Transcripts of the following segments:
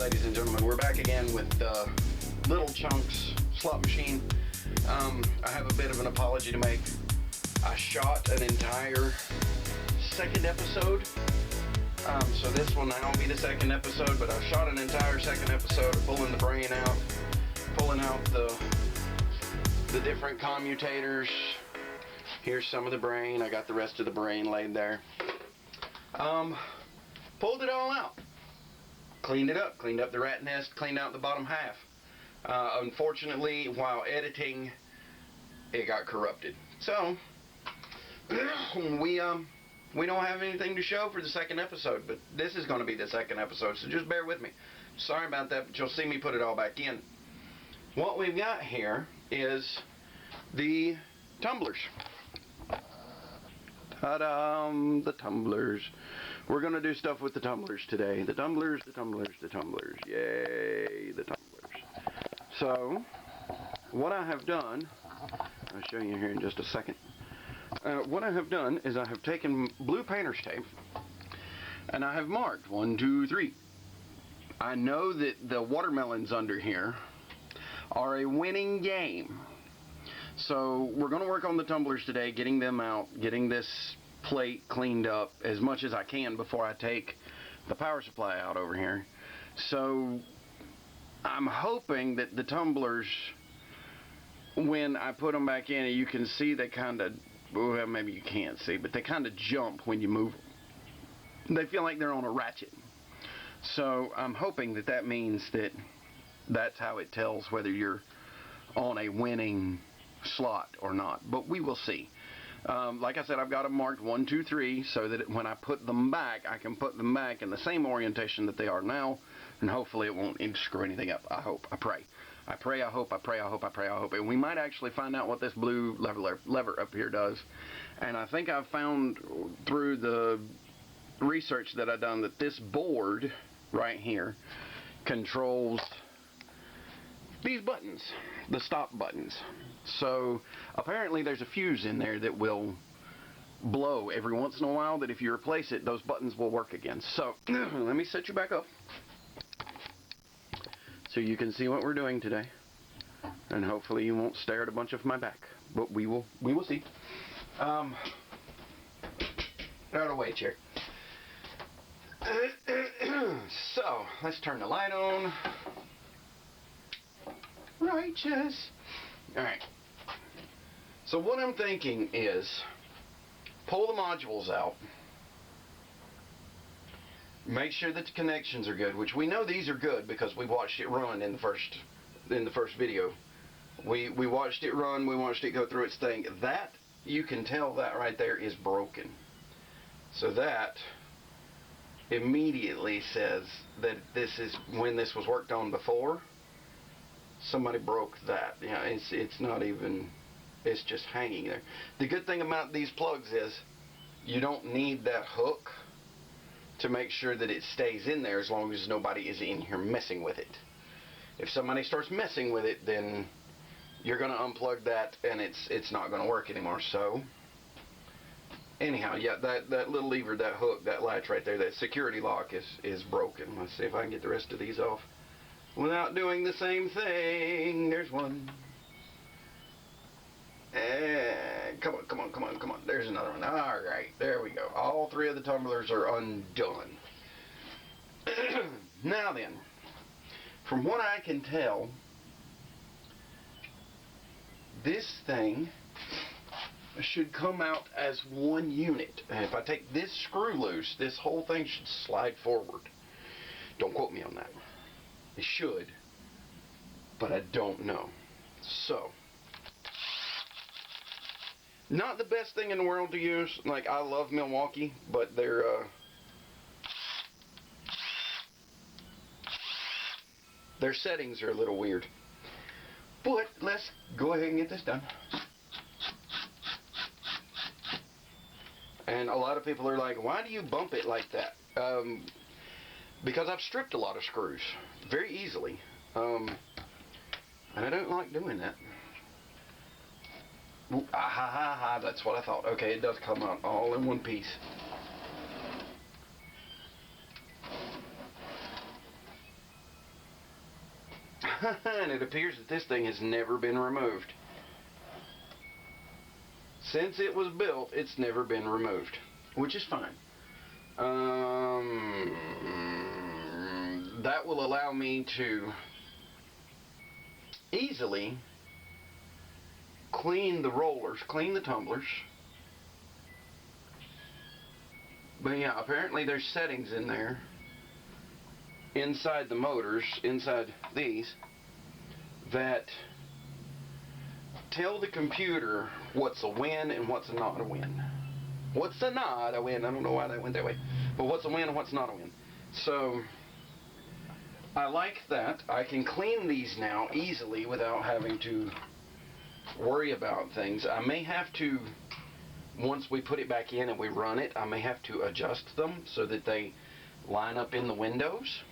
ladies and gentlemen, we're back again with Little Chunks slot machine. I have a bit of an apology to make. I shot an entire second episode, so this will now be the second episode, but I shot an entire second episode of pulling the brain out, pulling out the different commutators. Here's some of the brain. I got the rest of the brain laid there. Pulled it all out. Cleaned it up. Cleaned up the rat nest. Cleaned out the bottom half. Unfortunately, while editing, it got corrupted. So, we don't have anything to show for the second episode, but this is going to be the second episode, so just bear with me. Sorry about that, but you'll see me put it all back in. What we've got here is the tumblers. Ta-da! The tumblers. We're going to do stuff with the tumblers today. The tumblers, the tumblers, the tumblers. Yay, the tumblers. So, what I have done, I'll show you here in just a second. What I have done is I have taken blue painter's tape and I have marked 1, 2, 3. I know that the watermelons under here are a winning game. So we're going to work on the tumblers today, getting them out, getting this plate cleaned up as much as I can before I take the power supply out over here. So I'm hoping that the tumblers, when I put them back in, you can see they kind of, well, maybe you can't see, but they kind of jump when you move them. They feel like they're on a ratchet. So I'm hoping that that means that that's how it tells whether you're on a winning slot or not, but we will see. Like I said, I've got them marked 1, 2, 3 so that when I put them back, I can put them back in the same orientation that they are now, and hopefully it won't screw anything up. I hope, I pray. I pray, I hope, I pray, I hope, I pray, I hope. And we might actually find out what this blue lever up here does. And I think I've found through the research that I've done that this board right here controls these buttons, the stop buttons. So apparently there's a fuse in there that will blow every once in a while, that if you replace it, those buttons will work again. So let me set you back up so you can see what we're doing today, and hopefully you won't stare at a bunch of my back, but we will see. Out of the way, chair. So let's turn the light on. Righteous. Alright. So what I'm thinking is pull the modules out. Make sure that the connections are good, which we know these are good because we watched it run in the first video. We watched it run, we watched it go through its thing. That, you can tell that right there is broken. So that immediately says that this is when this was worked on before. Somebody broke that. Yeah, it's not even, it's just hanging there. The good thing about these plugs is you don't need that hook to make sure that it stays in there as long as nobody is in here messing with it. If somebody starts messing with it, then you're going to unplug that and it's not going to work anymore. So anyhow, yeah, that little lever, that hook, that latch right there, that security lock is broken. Let's see if I can get the rest of these off without doing the same thing. There's one. And come on. There's another one. Alright, there we go. All three of the tumblers are undone. Now then, from what I can tell, this thing should come out as one unit. And if I take this screw loose, this whole thing should slide forward. Don't quote me on that. It should, but I don't know. So, not the best thing in the world to use. Like, I love Milwaukee, but their settings are a little weird. But let's go ahead and get this done. And a lot of people are like, why do you bump it like that? Because I've stripped a lot of screws very easily, and I don't like doing that. Ooh, that's what I thought. Okay, it does come out all in one piece. And it appears that this thing has never been removed. Since it was built, it's never been removed, which is fine. That will allow me to easily clean the rollers, clean the tumblers. But yeah, apparently there's settings in there, inside the motors, inside these, that tell the computer what's a win and what's not a win. What's a not a win? I don't know why that went that way. But what's a win and what's not a win. So, I like that. I can clean these now easily without having to worry about things. I may have to, once we put it back in and we run it, I may have to adjust them so that they line up in the windows.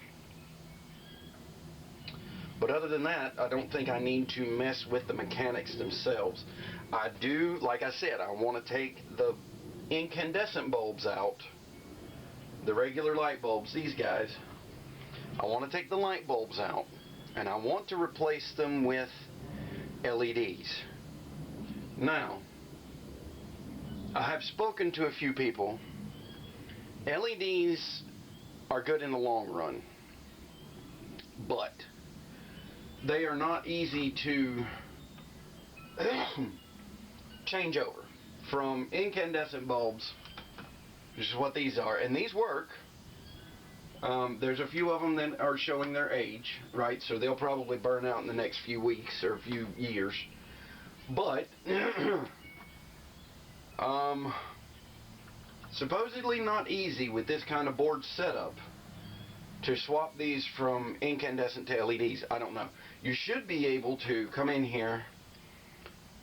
But other than that, I don't think I need to mess with the mechanics themselves. I do, like I said, I want to take the incandescent bulbs out, the regular light bulbs, these guys. I want to take the light bulbs out, and I want to replace them with LEDs. Now, I have spoken to a few people. LEDs are good in the long run, but they are not easy to change over from incandescent bulbs, which is what these are, and these work. There's a few of them that are showing their age, right? So they'll probably burn out in the next few weeks or a few years. But supposedly not easy with this kind of board setup to swap these from incandescent to LEDs. I don't know. You should be able to come in here,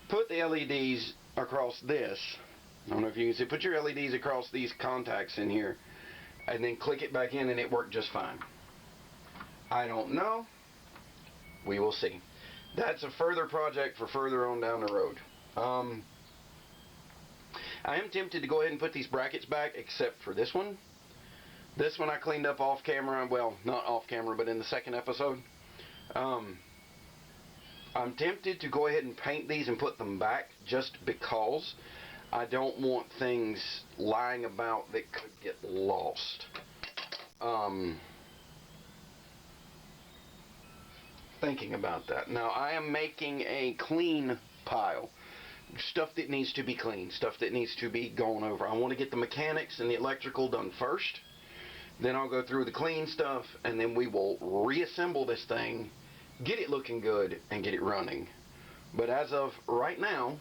put the LEDs across this. I don't know if you can see. Put your LEDs across these contacts in here, and then click it back in, and it worked just fine. I don't know. We will see. That's a further project for further on down the road. I am tempted to go ahead and put these brackets back, except for this one. This one I cleaned up off camera. Well, not off camera, but in the second episode. I'm tempted to go ahead and paint these and put them back, just because I don't want things lying about that could get lost. Thinking about that. Now, I am making a clean pile. Stuff that needs to be cleaned. Stuff that needs to be gone over. I want to get the mechanics and the electrical done first. Then I'll go through the clean stuff, and then we will reassemble this thing, get it looking good, and get it running. But as of right now,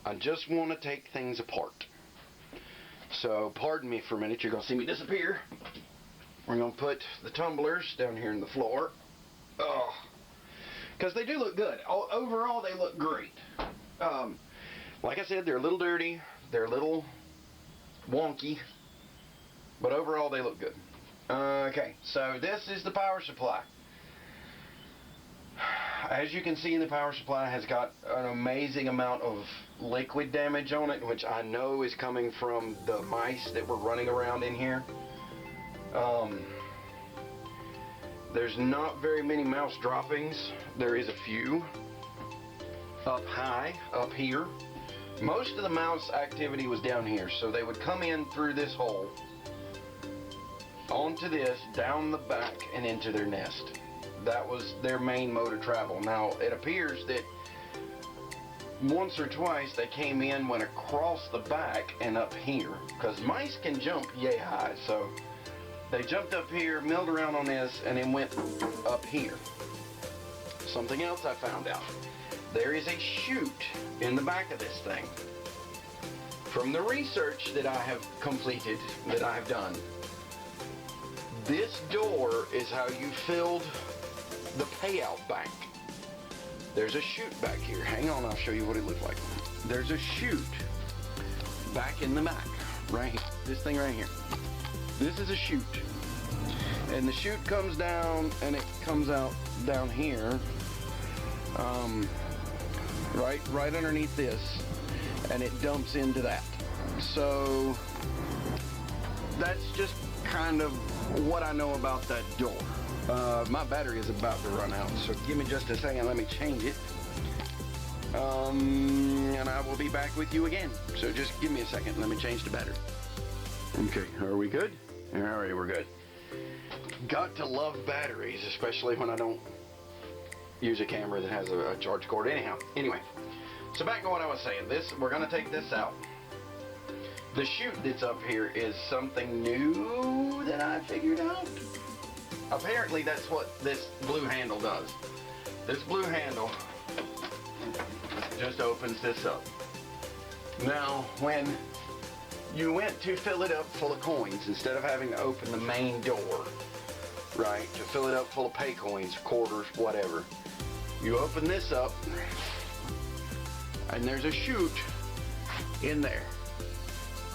I just want to take things apart. So, pardon me for a minute. You're going to see me disappear. We're going to put the tumblers down here in the floor. Oh, because they do look good. Overall, they look great. Like I said, they're a little dirty. They're a little wonky. But overall, they look good. Okay, so this is the power supply. As you can see, the power supply has got an amazing amount of liquid damage on it, which I know is coming from the mice that were running around in here. There's not very many mouse droppings. There is a few up high, up here. Most of the mouse activity was down here, so they would come in through this hole, onto this, down the back, and into their nest. That was their main mode of travel. Now, it appears that once or twice they came in, went across the back and up here, because mice can jump yay high, so they jumped up here, milled around on this, and then went up here. Something else I found out. There is a chute in the back of this thing. From the research that I have completed, that I have done, this door is how you filled the payout bank. There's a chute back here. Hang on, I'll show you what it looks like. There's a chute back in the back, right here. This thing right here. This is a chute. And the chute comes down, and it comes out down here, right underneath this, and it dumps into that. So that's just kind of what I know about that door. My battery is about to run out, so give me just a second. Let me change it. And I will be back with you again. So just give me a second. Let me change the battery. Okay, are we good? All right, we're good. Got to love batteries, especially when I don't use a camera that has a charge cord. Anyway, so back to what I was saying. We're going to take this out. The chute that's up here is something new that I figured out. Apparently that's what this blue handle does. This blue handle just opens this up. Now, when you went to fill it up full of coins, instead of having to open the main door, right, to fill it up full of pay coins, quarters, whatever, you open this up, and there's a chute in there.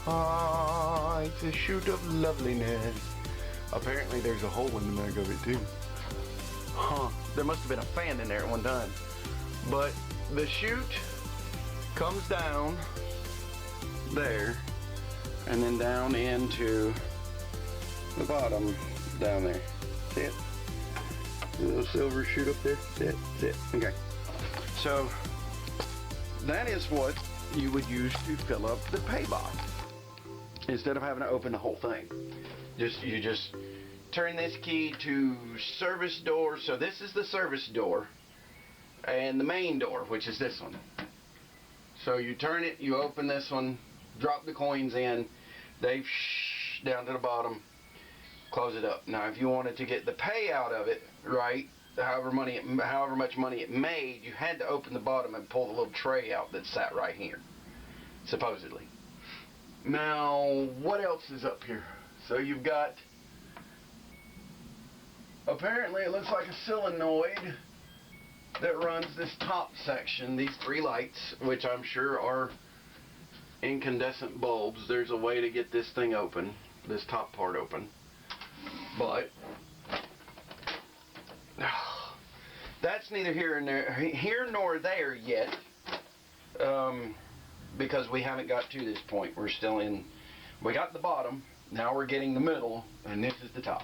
Ah, it's a chute of loveliness. Apparently there's a hole in the back of it too. Huh, there must have been a fan in there at one time. But the chute comes down there and then down into the bottom down there. See it? The little silver chute up there? See it? See it? Okay. So that is what you would use to fill up the pay box. Instead of having to open the whole thing. You just turn this key to service door. So this is the service door and the main door, which is this one. So you turn it, you open this one, drop the coins in, they down to the bottom, close it up. Now if you wanted to get the pay out of it, right, however much money it made, you had to open the bottom and pull the little tray out that sat right here, supposedly. Now, what else is up here? So you've got, apparently it looks like a solenoid that runs this top section, these three lights, which I'm sure are incandescent bulbs. There's a way to get this thing open, this top part open. But that's neither here nor there yet. Because we haven't got to this point. We're still in, we got the bottom, now we're getting the middle, and this is the top.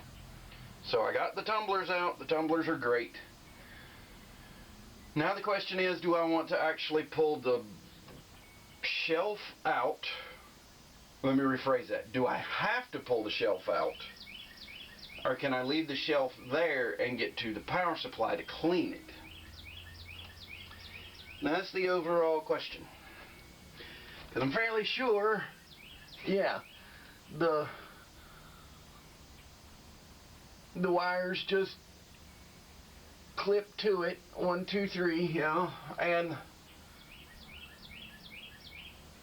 So I got the tumblers out. The tumblers are great. Now the question is, do I want to actually pull the shelf out? Let me rephrase that. Do I have to pull the shelf out? Or can I leave the shelf there and get to the power supply to clean it? Now that's the overall question. Because I'm fairly sure, yeah, the wires just clip to it, 1, 2, 3, yeah, and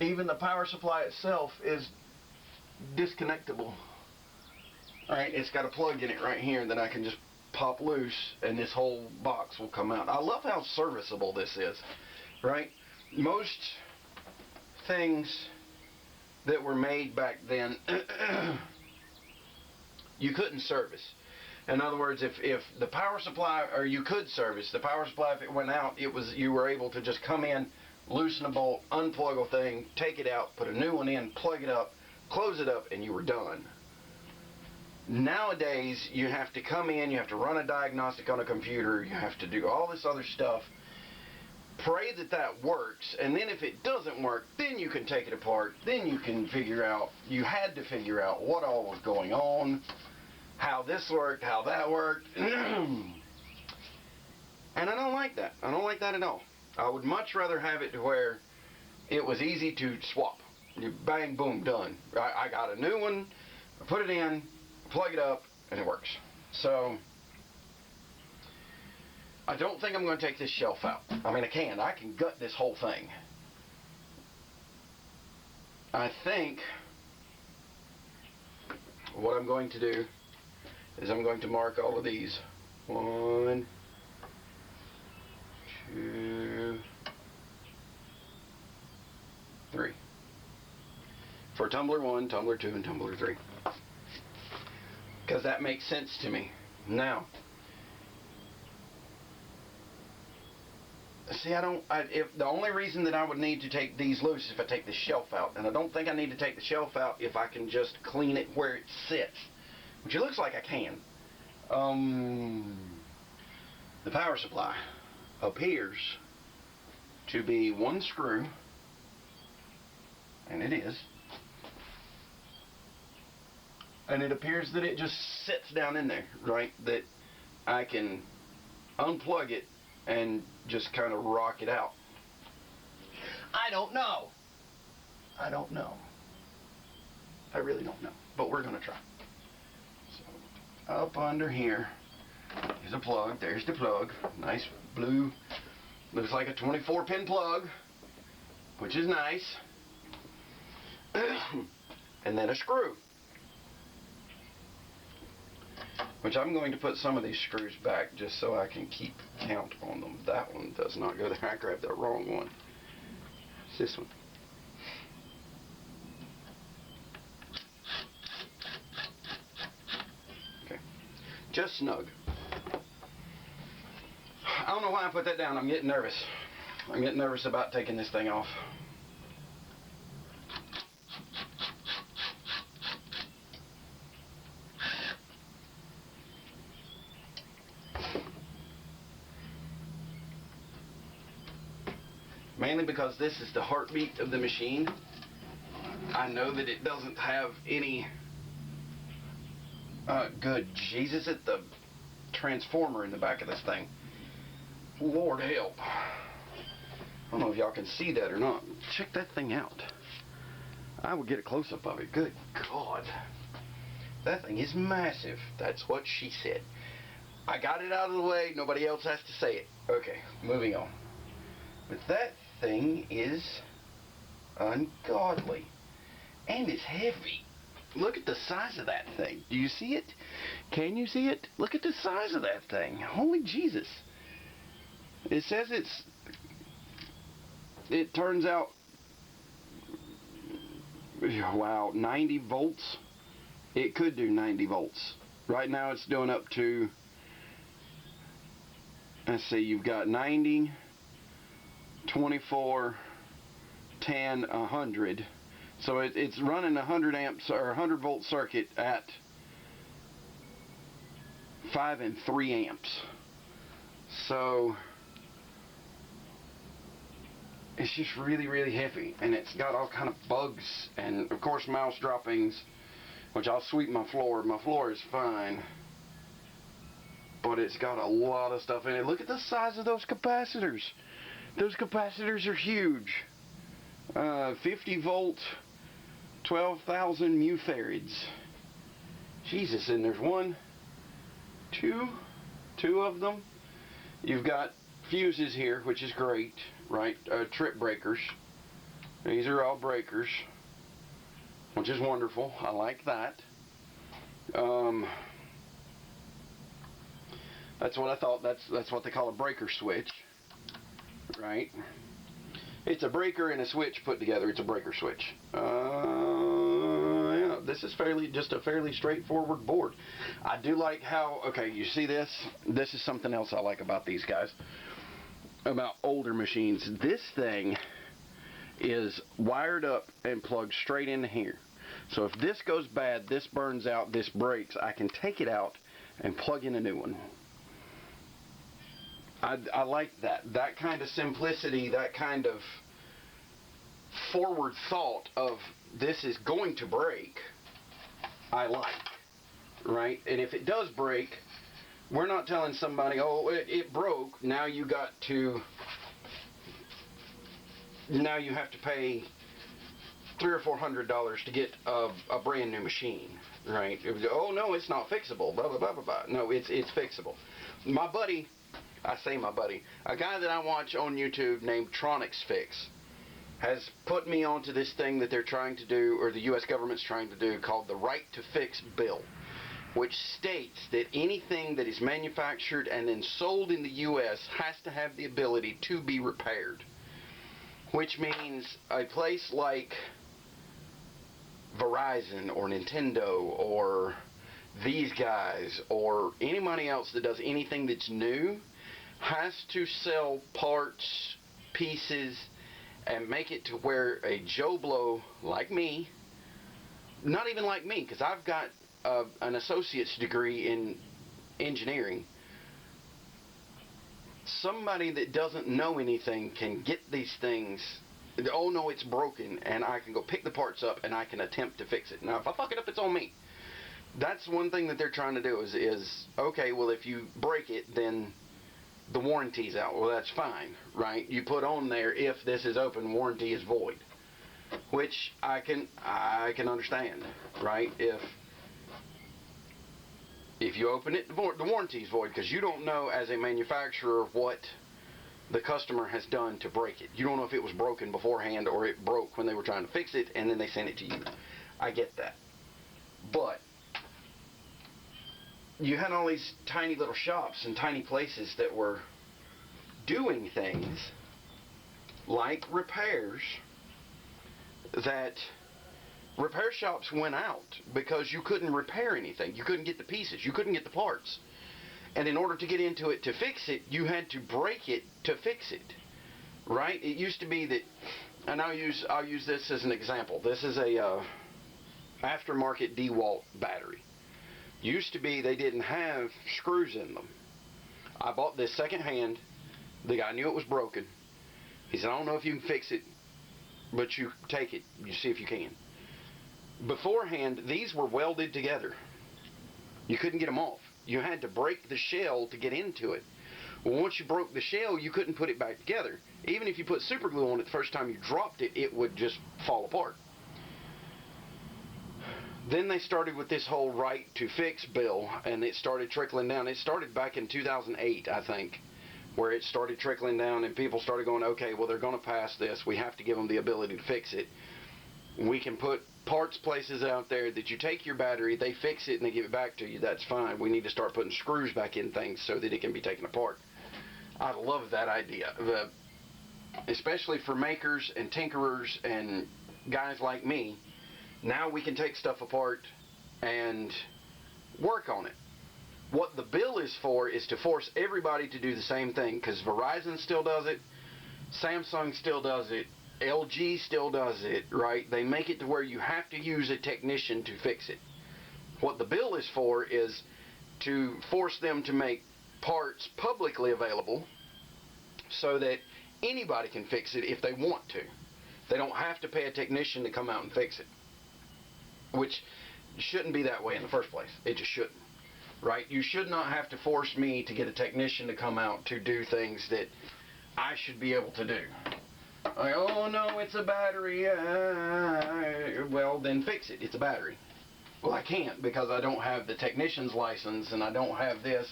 even the power supply itself is disconnectable. Alright, it's got a plug in it right here that I can just pop loose and this whole box will come out. I love how serviceable this is, right? Most things that were made back then you couldn't service. In other words, if the power supply, or you could service the power supply, if it went out, you were able to just come in, loosen a bolt, unplug a thing, take it out, put a new one in, plug it up, close it up, and you were done. Nowadays you have to come in, you have to run a diagnostic on a computer, you have to do all this other stuff, pray that that works, and then if it doesn't work, then you can take it apart, then you can figure out, you had to figure out what all was going on, how this worked, how that worked. And I don't like that. I don't like that at all. I would much rather have it to where it was easy to swap. You bang, boom, done. I got a new one, I put it in, plug it up, and it works. So I don't think I'm going to take this shelf out. I mean, I can gut this whole thing. I think what I'm going to do is I'm going to mark all of these. 1, 2, 3. For tumbler 1, tumbler 2, and tumbler 3. Because that makes sense to me. Now, see, if the only reason that I would need to take these loose is if I take the shelf out. And I don't think I need to take the shelf out if I can just clean it where it sits. Which it looks like I can. The power supply appears to be one screw, and it is. And it appears that it just sits down in there, right? That I can unplug it and just kind of rock it out. I don't know. I don't know. I really don't know. But we're going to try. So, up under here is a plug. There's the plug. Nice blue. Looks like a 24-pin plug, which is nice. And then a screw, which I'm going to put some of these screws back just so I can keep count on them. That one does not go there. I grabbed the wrong one. It's this one. Okay. Just snug. I don't know why I put that down. I'm getting nervous. I'm getting nervous about taking this thing off. Mainly because this is the heartbeat of the machine. I know that it doesn't have any good Jesus at the transformer in the back of this thing. Lord help. I don't know if y'all can see that or not. Check that thing out. I will get a close-up of it. Good God. That thing is massive. That's what she said. I got it out of the way. Nobody else has to say it. Okay, moving on. But that thing is ungodly. And it's heavy. Look at the size of that thing. Do you see it? Can you see it? Look at the size of that thing. Holy Jesus. It says it turns out, wow, 90 volts. It could do 90 volts. Right now it's doing up to, let's see, you've got 90, 24, 10, 100. So it's running 100 amps or 100 volt circuit at 5 and 3 amps. So it's just really, really heavy, and it's got all kind of bugs and of course mouse droppings, which I'll sweep my floor. My floor is fine, but it's got a lot of stuff in it. Look at the size of those capacitors. Those capacitors are huge. 50 volt, 12,000 mufarads. Jesus, and there's two of them. You've got fuses here, which is great, right? Trip breakers. These are all breakers, which is wonderful. I like that. That's what I thought. That's what they call a breaker switch, right? It's a breaker and a switch put together. It's a breaker switch. Yeah, this is just a fairly straightforward board. I do like how, okay, you see this? This is something else I like about these guys, about older machines. This thing is wired up and plugged straight into here. So if this goes bad, this burns out, this breaks, I can take it out and plug in a new one. I like that kind of simplicity, that kind of forward thought of this is going to break. I like, right? And if it does break, we're not telling somebody, oh, it broke, now you have to pay $300 or $400 to get a brand new machine, right? Oh no, it's not fixable, blah blah blah blah blah. No, it's fixable. My buddy, I say my buddy, a guy that I watch on YouTube named Tronics Fix, has put me onto this thing that they're trying to do, or the U.S. government's trying to do, called the Right to Fix bill, which states that anything that is manufactured and then sold in the U.S. has to have the ability to be repaired. Which means a place like Verizon or Nintendo or these guys or anybody else that does anything that's new has to sell parts, pieces, and make it to where a Joe Blow like me, not even like me, because I've got an associate's degree in engineering, somebody that doesn't know anything can get these things, oh no, it's broken, and I can go pick the parts up and I can attempt to fix it. Now, if I fuck it up, it's on me. That's one thing that they're trying to do is okay, well, if you break it, then the warranty's out. Well, that's fine, right? You put on there, if this is open, warranty is void, which I can understand, right? If you open it, the warranty is void, because you don't know as a manufacturer what the customer has done to break it. You don't know if it was broken beforehand or it broke when they were trying to fix it and then they sent it to you. I get that. But you had all these tiny little shops and tiny places that were doing things like repairs, that repair shops went out because you couldn't repair anything. You couldn't get the pieces. You couldn't get the parts. And in order to get into it to fix it, you had to break it to fix it, right? It used to be that, and I'll use this as an example. This is a aftermarket DeWalt battery. Used to be they didn't have screws in them. I bought this secondhand. The guy knew it was broken. He said, I don't know if you can fix it, but you take it. You see if you can. Beforehand, these were welded together. You couldn't get them off. You had to break the shell to get into it. Well, once you broke the shell, you couldn't put it back together. Even if you put super glue on it the first time you dropped it, it would just fall apart. Then they started with this whole right to fix bill, and it started trickling down. It started back in 2008, I think, where it started trickling down, and people started going, okay, well, they're going to pass this. We have to give them the ability to fix it. We can put parts places out there that you take your battery, they fix it, and they give it back to you. That's fine. We need to start putting screws back in things so that it can be taken apart. I love that idea, especially for makers and tinkerers and guys like me. Now we can take stuff apart and work on it. What the bill is for is to force everybody to do the same thing, because Verizon still does it, Samsung still does it, LG still does it, right? They make it to where you have to use a technician to fix it. What the bill is for is to force them to make parts publicly available so that anybody can fix it if they want to. They don't have to pay a technician to come out and fix it, which shouldn't be that way in the first place. It just shouldn't, right? You should not have to force me to get a technician to come out to do things that I should be able to do. Like, oh no, it's a battery. Well, then fix it. It's a battery. Well, I can't because I don't have the technician's license and I don't have this.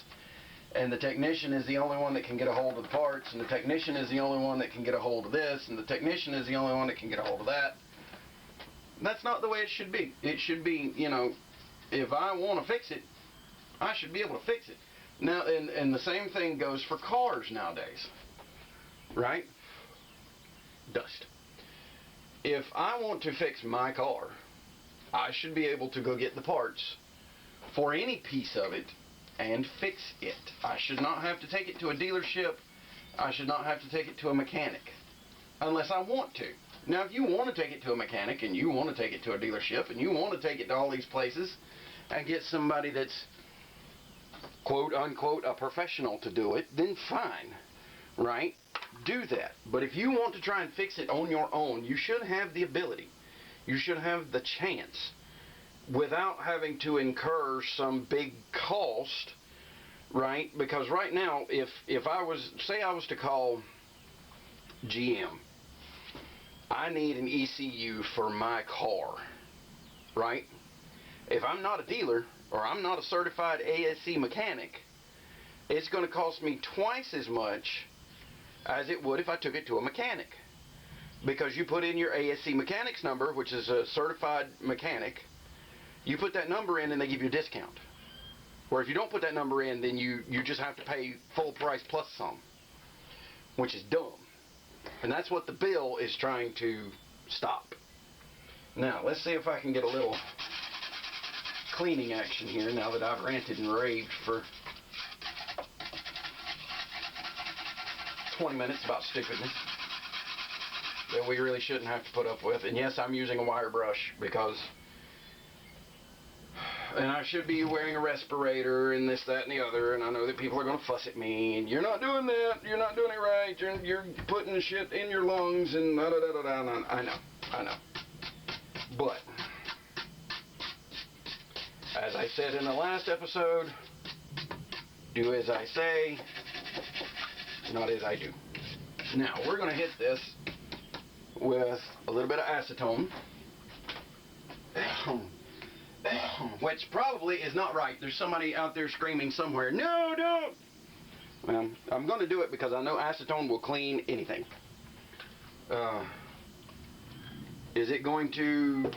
And the technician is the only one that can get a hold of the parts, and the technician is the only one that can get a hold of this, and the technician is the only one that can get a hold of that. That's not the way it should be. It should be, you know, if I want to fix it, I should be able to fix it. Now, and the same thing goes for cars nowadays, right? Dust. If I want to fix my car, I should be able to go get the parts for any piece of it and fix it. I should not have to take it to a dealership. I should not have to take it to a mechanic unless I want to. Now, if you want to take it to a mechanic and you want to take it to a dealership and you want to take it to all these places and get somebody that's quote unquote a professional to do it, then fine, right? Do that. But if you want to try and fix it on your own, you should have the ability. You should have the chance without having to incur some big cost, right? Because right now, if I was, say I was to call GM, I need an ECU for my car, right? If I'm not a dealer or I'm not a certified ASE mechanic, it's going to cost me twice as much as it would if I took it to a mechanic. Because you put in your ASE mechanics number, which is a certified mechanic, you put that number in and they give you a discount. Or if you don't put that number in, then you just have to pay full price plus some, which is dumb. And that's what the bill is trying to stop. Now, let's see if I can get a little cleaning action here now that I've ranted and raved for 20 minutes about stupidness that we really shouldn't have to put up with. And yes, I'm using a wire brush because And I should be wearing a respirator and this, that, and the other, and I know that people are going to fuss at me, and you're not doing that, you're not doing it right, you're putting shit in your lungs, and da-da-da-da-da. I know. But, as I said in the last episode, do as I say, not as I do. Now, we're going to hit this with a little bit of acetone, which probably is not right. There's somebody out there screaming somewhere, no, don't! Well, I'm going to do it because I know acetone will clean anything. Is it going to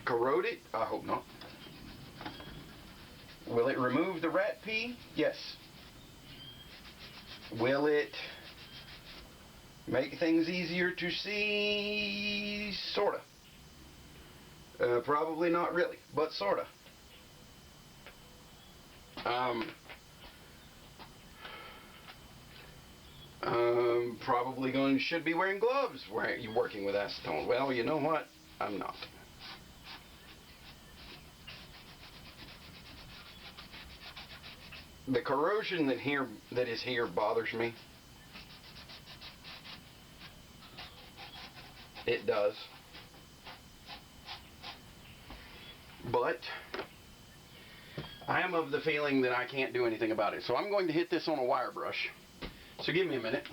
corrode it? I hope not. Will it remove the rat pee? Yes. Will it make things easier to see? Sorta. Probably not really, but sorta. Probably should be wearing gloves where you're working with acetone. Well, you know what? I'm not. The corrosion that is here bothers me. It does. But I am of the feeling that I can't do anything about it. So I'm going to hit this on a wire brush. So give me a minute.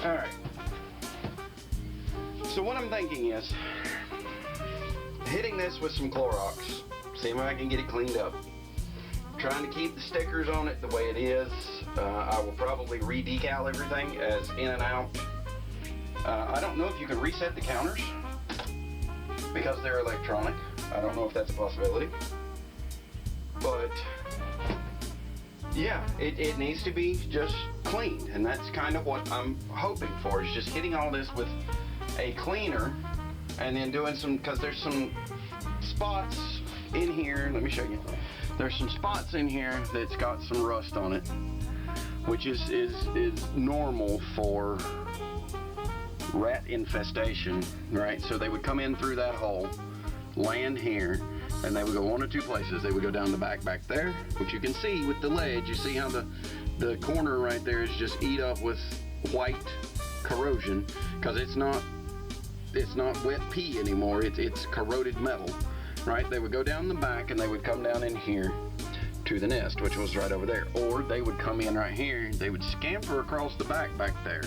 Alright. So what I'm thinking is hitting this with some Clorox, seeing if I can get it cleaned up. Trying to keep the stickers on it the way it is. I will probably re-decal everything as in and out. I don't know if you can reset the counters because they're electronic. I don't know if that's a possibility. But yeah, it needs to be just cleaned, and that's kind of what I'm hoping for, is just hitting all this with a cleaner and then doing some, because there's some spots in here, let me show you. There's some spots in here that's got some rust on it, which is normal for rat infestation, right? So they would come in through that hole, land here, and they would go one of two places. They would go down the back there, which you can see with the ledge. You see how the corner right there is just eat up with white corrosion, because it's not wet pee anymore. It's corroded metal, right? They would go down the back and they would come down in here to the nest, which was right over there. Or they would come in right here. They would scamper across the back there,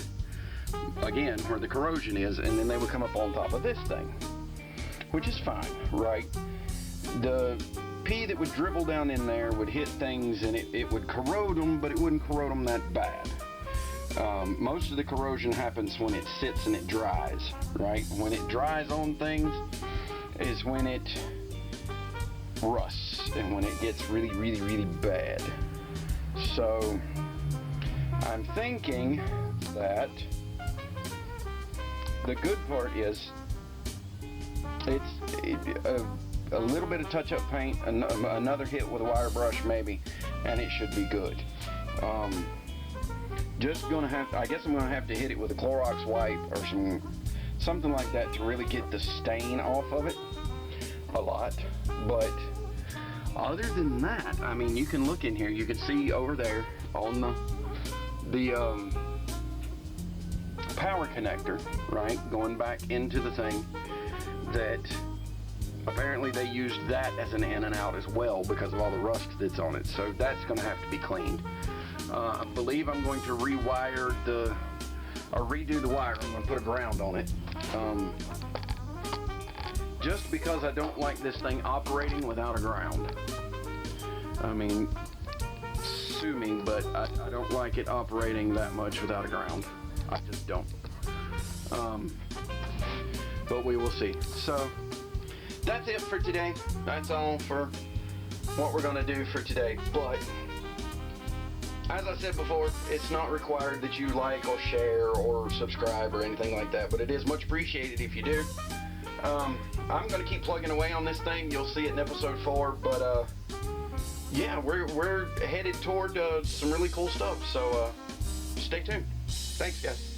again where the corrosion is, and then they would come up on top of this thing, which is fine, right? The pee that would dribble down in there would hit things and it would corrode them, but it wouldn't corrode them that bad. Most of the corrosion happens when it sits and it dries, right? When it dries on things is when it rusts and when it gets really, really, really bad. So I'm thinking that the good part is a little bit of touch-up paint, another hit with a wire brush maybe, and it should be good. Just gonna have to, I guess I'm gonna have to hit it with a Clorox wipe or something like that to really get the stain off of it a lot. But other than that, I mean, you can look in here, you can see over there on the power connector, right, going back into the thing, that apparently they used that as an in and out as well because of all the rust that's on it. So that's going to have to be cleaned. I believe I'm going to redo the wire. I'm going to put a ground on it. Just because I don't like this thing operating without a ground. I mean, sue me, but I don't like it operating that much without a ground. I just don't. But we will see. So that's it for today. That's all for what we're going to do for today. But as I said before, it's not required that you like or share or subscribe or anything like that, but it is much appreciated if you do. I'm going to keep plugging away on this thing. You'll see it in episode 4, but yeah, we're headed toward some really cool stuff, so stay tuned. Thanks, guys.